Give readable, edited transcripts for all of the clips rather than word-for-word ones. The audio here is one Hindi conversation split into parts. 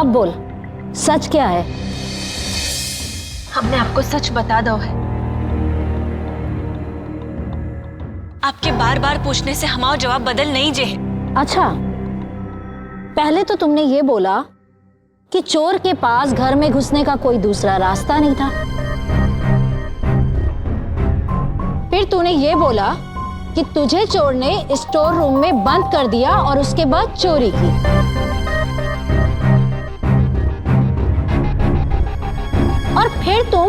अब बोल, सच क्या है? हमने आपको सच बता दो है। आपके बार बार पूछने से हमारा जवाब बदल नहीं जे। अच्छा, पहले तो तुमने ये बोला कि चोर के पास घर में घुसने का कोई दूसरा रास्ता नहीं था। फिर तूने ये बोला कि तुझे चोर ने स्टोर रूम में बंद कर दिया और उसके बाद चोरी की। और फिर तुम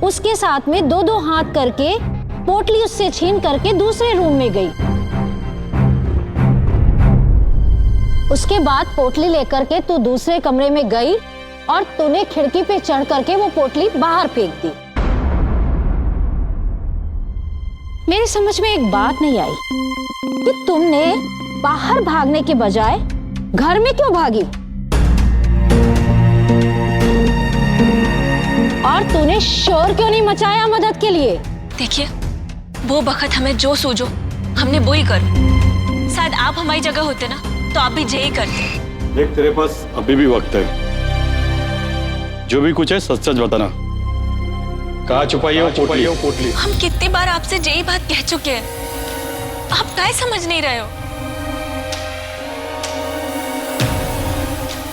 उसके साथ में दो दो हाथ करके पोटली उससे छीन करके दूसरे रूम में गई। उसके बाद पोटली लेकर के तू दूसरे कमरे में गई और तूने खिड़की पे चढ़ करके वो पोटली बाहर फेंक दी। मेरी समझ में एक बात नहीं आई कि तुमने बाहर भागने के बजाय घर में क्यों भागी? और तूने शोर क्यों नहीं मचाया मदद के लिए? देखिए, वो बखत हमें जो सूझो हमने वो ही कर। शायद आप हमारी जगह होते ना तो आप भी यही करते। देख, तेरे पास अभी भी वक्त है। जो भी कुछ है सच सच बताना। कहाँ छुपाई है वो पोटली? हम कितनी बार आपसे यही बात कह चुके हैं, आप क्या समझ नहीं रहे हो?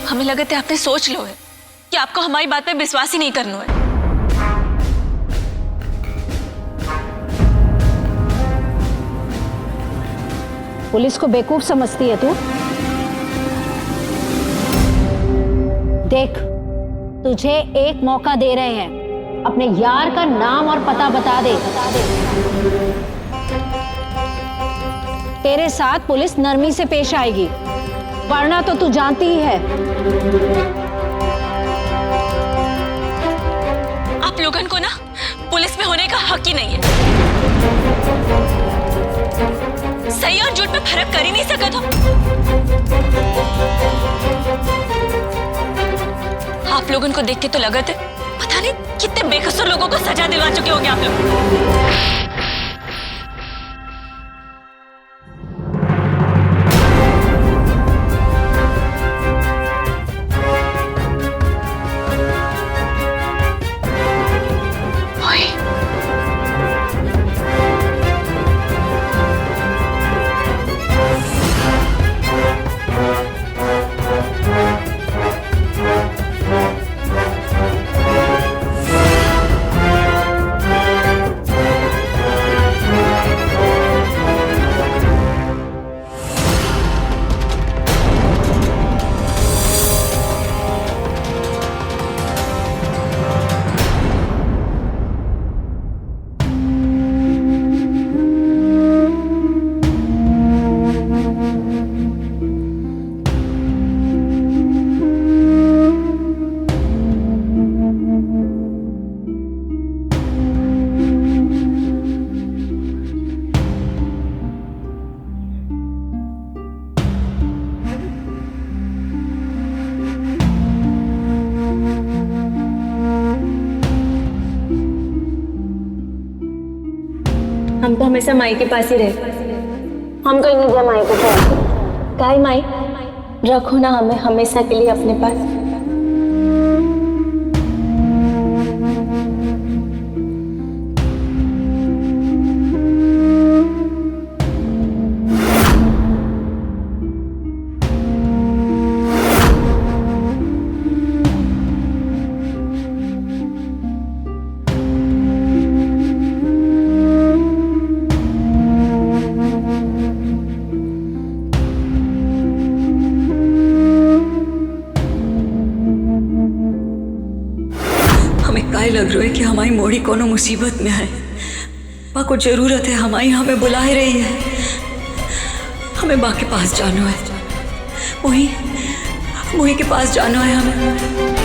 हमें लगा था आपने सोच लो है कि आपको हमारी बात पे विश्वास ही नहीं करना है। पुलिस को बेवकूफ समझती है तू? देख, तुझे एक मौका दे रहे हैं, अपने यार का नाम और पता बता दे। तेरे साथ पुलिस नरमी से पेश आएगी, वरना तो तू जानती ही है। आप लोगन को ना पुलिस में होने का हक ही नहीं है। सही और झूठ में फर्क कर ही नहीं सका था। आप लोगों को देख के तो लगा था पता नहीं कितने बेकसूर लोगों को सजा दिलवा चुके होंगे आप लोग। हम तो हमेशा माई के पास ही रहे। हम कहीं नहीं जाए माई को छोड़। काय माई, रखो ना हमें हमेशा के लिए अपने पास। लग रहा है कि हमारी मोड़ी कोनो मुसीबत में है। माँ को जरूरत है, हमारी हमें बुला ही रही है। हमें माँ के पास जाना है, मोही के पास जाना है हमें।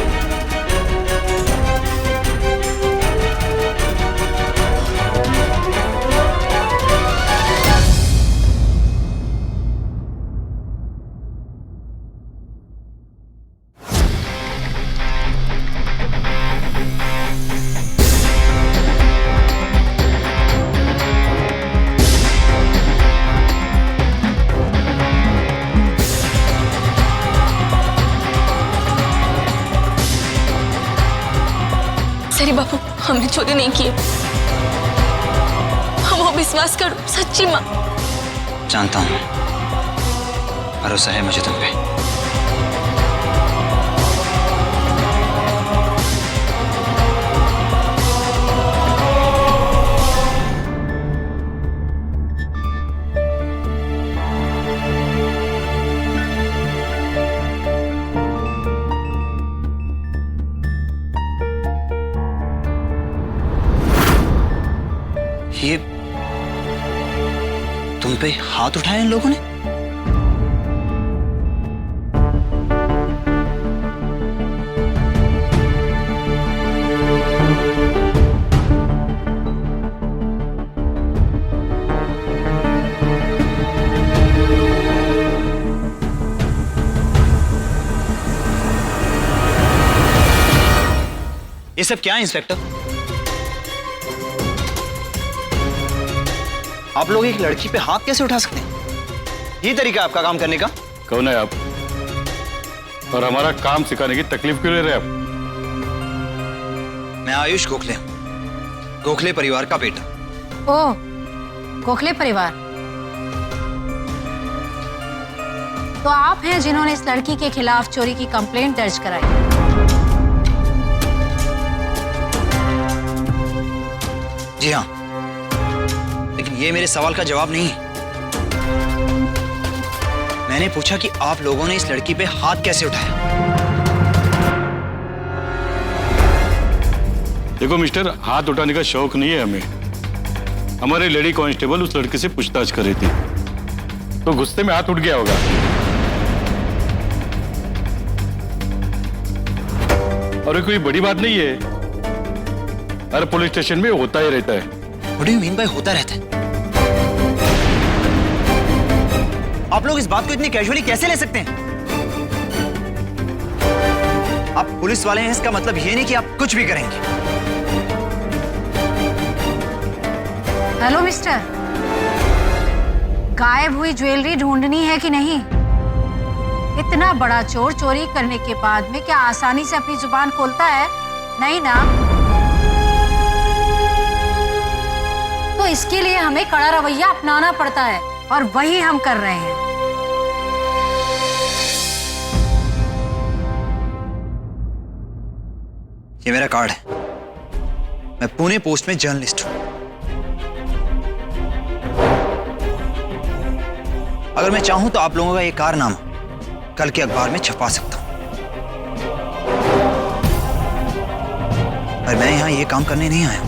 मैंने चोरी नहीं की। हम वो विश्वास करो, सच्ची माँ। जानता हूँ, भरोसा है मुझे तुम पे। ये तुम पे हाथ उठाए इन लोगों ने? ये सब क्या है इंस्पेक्टर? आप लोग एक लड़की पे हाथ कैसे उठा सकते हैं? ये तरीका आपका काम करने का? कौन है आप और हमारा काम सिखाने की तकलीफ क्यों ले रहे हैं आप? मैं आयुष गोखले हूं, गोखले परिवार का बेटा। ओ, गोखले परिवार। तो आप हैं जिन्होंने इस लड़की के खिलाफ चोरी की कंप्लेंट दर्ज कराई। जी हाँ, लेकिन ये मेरे सवाल का जवाब नहीं है। मैंने पूछा कि आप लोगों ने इस लड़की पे हाथ कैसे उठाया? देखो मिस्टर, हाथ उठाने का शौक नहीं है हमें। हमारे लेडी कांस्टेबल उस लड़की से पूछताछ कर रही थी तो गुस्से में हाथ उठ गया होगा। और ये कोई बड़ी बात नहीं है, हर पुलिस स्टेशन में होता ही रहता है। What do you mean by होता रहता है? आप लोग इस बात को इतनी कैजुअली कैसे ले सकते हैं? आप पुलिस वाले हैं, इसका मतलब ये नहीं कि आप कुछ भी करेंगे। हेलो मिस्टर, गायब हुई ज्वेलरी ढूंढनी है कि नहीं? इतना बड़ा चोर चोरी करने के बाद में क्या आसानी से अपनी जुबान खोलता है? नहीं ना। तो इसके लिए हमें कड़ा रवैया अपनाना पड़ता है और वही हम कर रहे हैं। ये मेरा कार्ड है। मैं पुणे पोस्ट में जर्नलिस्ट हूं। अगर मैं चाहूं तो आप लोगों का ये कारनामा कल के अखबार में छपा सकता हूं। पर मैं यहां ये काम करने नहीं आया,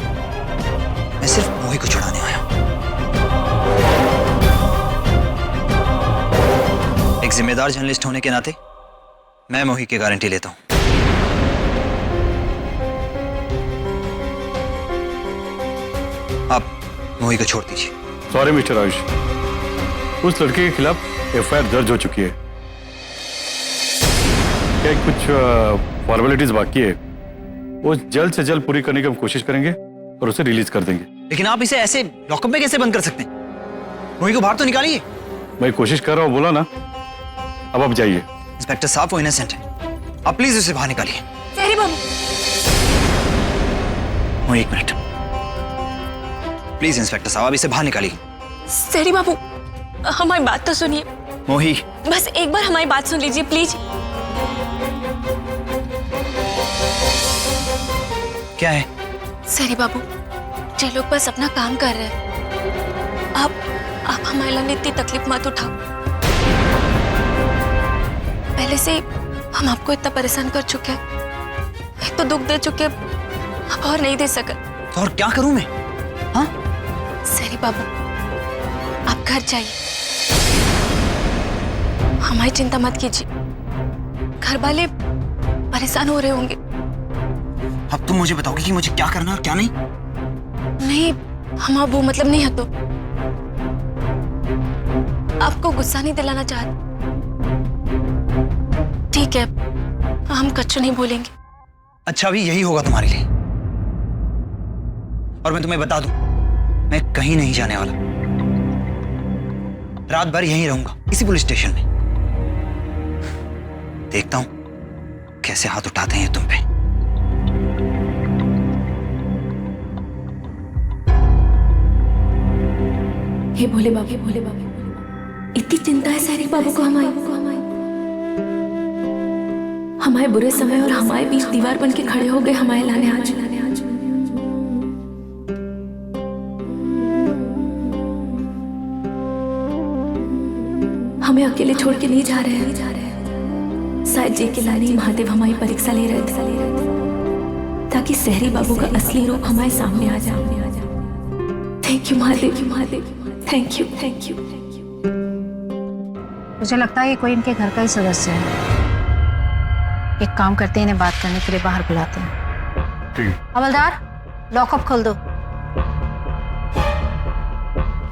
मैं सिर्फ मोही को छुड़ाने आया। एक जिम्मेदार जर्नलिस्ट होने के नाते मैं मोही की गारंटी लेता हूं। आप मोही को छोड़ दीजिए। सॉरी मिस्टर आयुष, उस लड़के के खिलाफ एफआईआर दर्ज हो चुकी है। क्या कुछ फॉर्मेलिटीज बाकी है, वो जल्द से जल्द पूरी करने की हम कोशिश करेंगे और उसे रिलीज कर देंगे। लेकिन आप इसे ऐसे लॉकअप में कैसे बंद कर सकते हैं? मोही को बाहर तो निकालिए। मैं कोशिश कर रहा हूँ, बोला ना। अब आप जाइए। इंस्पेक्टर साहब वो इनोसेंट है, आप प्लीज उसे बाहर निकालिए। तेरी बाबू। मोही एक मिनट, प्लीज इंस्पेक्टर साहब आप इसे बाहर निकालिए। तेरी बाबू, हमारी बात तो सुनिए। मोही, बस एक बार हमारी बात सुन लीजिए प्लीज। क्या है? सरी बाबू, ये लोग बस अपना काम कर रहे हैं। आप हमारे लिए इतनी तकलीफ मत उठाओ। पहले से हम आपको इतना परेशान कर चुके हैं, एक तो दुख दे चुके, अब और नहीं दे सके। तो और क्या करूं मैं? हाँ? सरी बाबू, आप घर जाइए, हमारी चिंता मत कीजिए। घर वाले परेशान हो रहे होंगे। अब तुम मुझे बताओगे कि मुझे क्या करना और क्या नहीं? नहीं, हम अब वो मतलब नहीं है। तो आपको गुस्सा नहीं दिलाना चाहते, ठीक है, हम कच्चू नहीं बोलेंगे। अच्छा, अभी यही होगा तुम्हारे लिए। और मैं तुम्हें बता दूं, मैं कहीं नहीं जाने वाला। रात भर यहीं रहूंगा, इसी पुलिस स्टेशन में। देखता हूं कैसे हाथ उठाते हैं तुम पे। हे भोले बाबा, भोले बाबा, इतनी चिंता है सैनिक बाबू को हमारे बुरे समय और हमारे बीच दीवार बन के खड़े हो गए हमारे लाने आज। हमें अकेले छोड़ के नहीं जा रहे हैं। शायद जी के लाने महादेव हमारी परीक्षा ले रहे थे ताकि सहरी बाबू का असली रूप हमारे सामने आ जाए। Thank you Mahadev, thank you, thank you. मुझे लगता है ये कोई इनके घर का ही सदस्य है। एक काम करते हैं, इन्हें बात करने के लिए बाहर बुलाते हैं। हवलदार, लॉकअप खोल दो।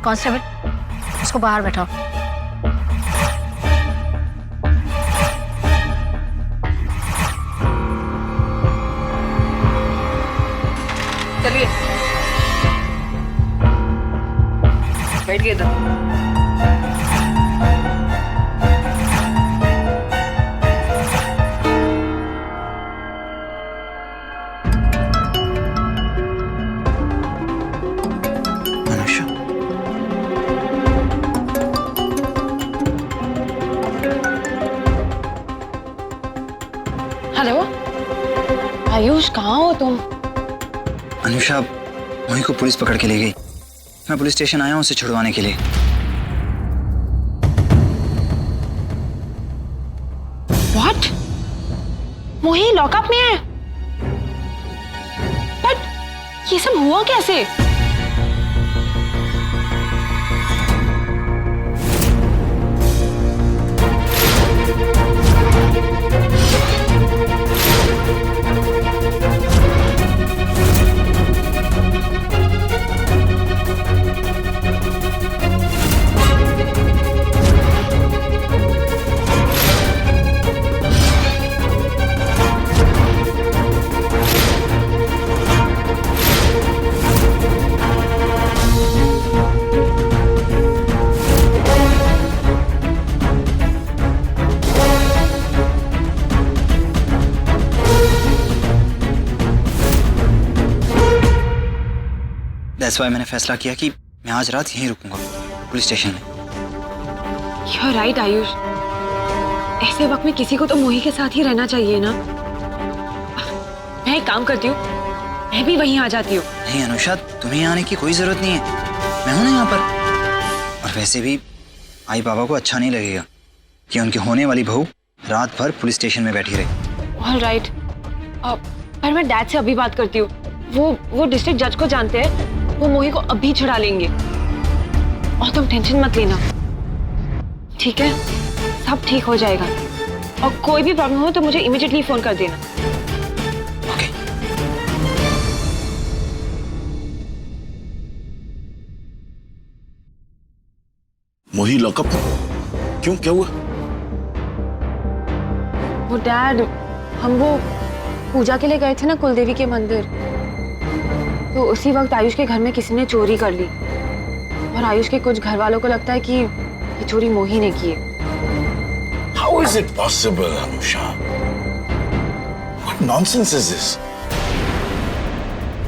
कांस्टेबल, उसको बाहर बैठाओ। चलिए बैठिए इधर। अनुषा, हेलो आयुष, कहाँ हो तुम? अनुषा, मोही को पुलिस पकड़ के ले गई। मैं पुलिस स्टेशन आया हूँ उसे छुड़वाने के लिए। व्हाट? मोही लॉकअप में है? बट ये सब हुआ कैसे? That's why मैंने फैसला किया कि मैं आज रात यहीं रुकूंगा, पुलिस स्टेशन में। You're right आयुष, ऐसे वक्त में किसी को तो मोही के साथ ही रहना चाहिए ना। मैं एक काम करती हूँ, मैं भी वहीं आ जाती हूँ। नहीं अनुषा, तुम्हें यहाँ आने की कोई जरूरत नहीं है, मैं हूं ना यहाँ पर। और वैसे भी आई बाबा को अच्छा नहीं लगेगा कि उनकी होने वाली बहू रात भर पुलिस स्टेशन में बैठी रही। All right, पर मैं डैड से अभी बात करती हूँ। वो डिस्ट्रिक्ट जज को जानते हैं, वो मोही को अभी छुड़ा लेंगे। और तुम टेंशन मत लेना, ठीक है? सब ठीक हो जाएगा। और कोई भी प्रॉब्लम हो तो मुझे इमीडिएटली फोन कर देना। ओके। मोही लॉकअप में? क्यों, क्या हुआ? वो डैड, हम वो पूजा के लिए गए थे ना कुलदेवी के मंदिर, तो उसी वक्त आयुष के घर में किसी ने चोरी कर ली। और आयुष के कुछ घर वालों को लगता है कि ये चोरी मोही ने की है। How is it possible, Anusha? What nonsense is this?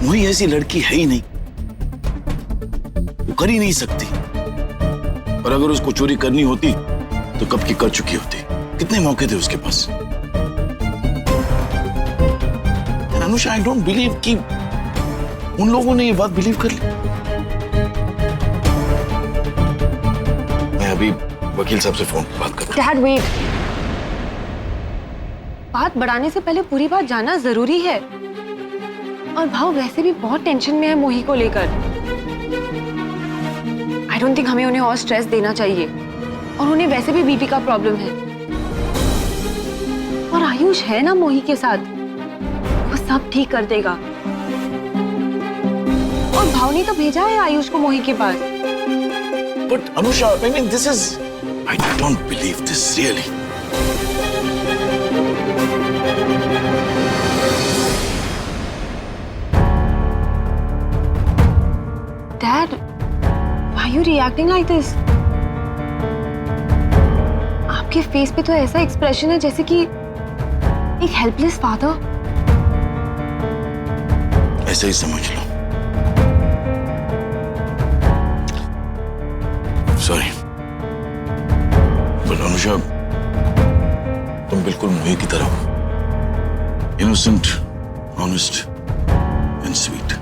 मोही ऐसी लड़की है ही नहीं, वो कर ही नहीं सकती। और अगर उसको चोरी करनी होती तो कब की कर चुकी होती। कितने मौके थे उसके पास। अनुषा, आई डोंट बिलीव कि उन लोगों ने ये बात बिलीव कर ली। मैं अभी वकील साहब से फोन पर बात कर रहा हूं। डैड वेट, बात बढ़ाने से पहले पूरी बात जानना जरूरी है। और भाव वैसे भी बहुत टेंशन में है मोही को लेकर। आई डोंट थिंक हमें उन्हें और स्ट्रेस देना चाहिए। और उन्हें वैसे भी बीपी का प्रॉब्लम है। और आयुष है ना मोही के साथ, वो सब ठीक कर देगा। और भाव ने तो भेजा है आयुष को मोही के पास। But Anusha, I mean, this is... I don't believe this, really. Dad, why are you reacting like this? आपके फेस पे तो ऐसा एक्सप्रेशन है जैसे कि एक हेल्पलेस फादर। ऐसे ही समझ लो। सॉरी, पर अनुषा तुम बिल्कुल मोही की तरह हो, इनोसेंट, ऑनेस्ट एंड स्वीट।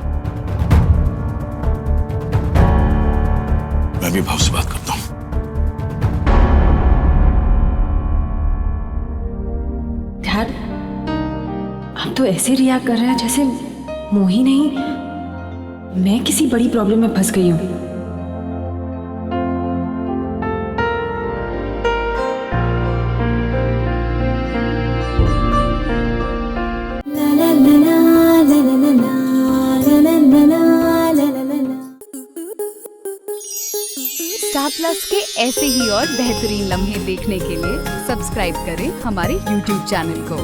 मैं भी भाव से बात करता हूं। डैड, आप तो ऐसे रिएक्ट कर रहे हैं जैसे मोही नहीं, मैं किसी बड़ी प्रॉब्लम में फंस गई हूँ। स्टार प्लस के ऐसे ही और बेहतरीन लम्हे देखने के लिए सब्सक्राइब करें हमारे YouTube चैनल को।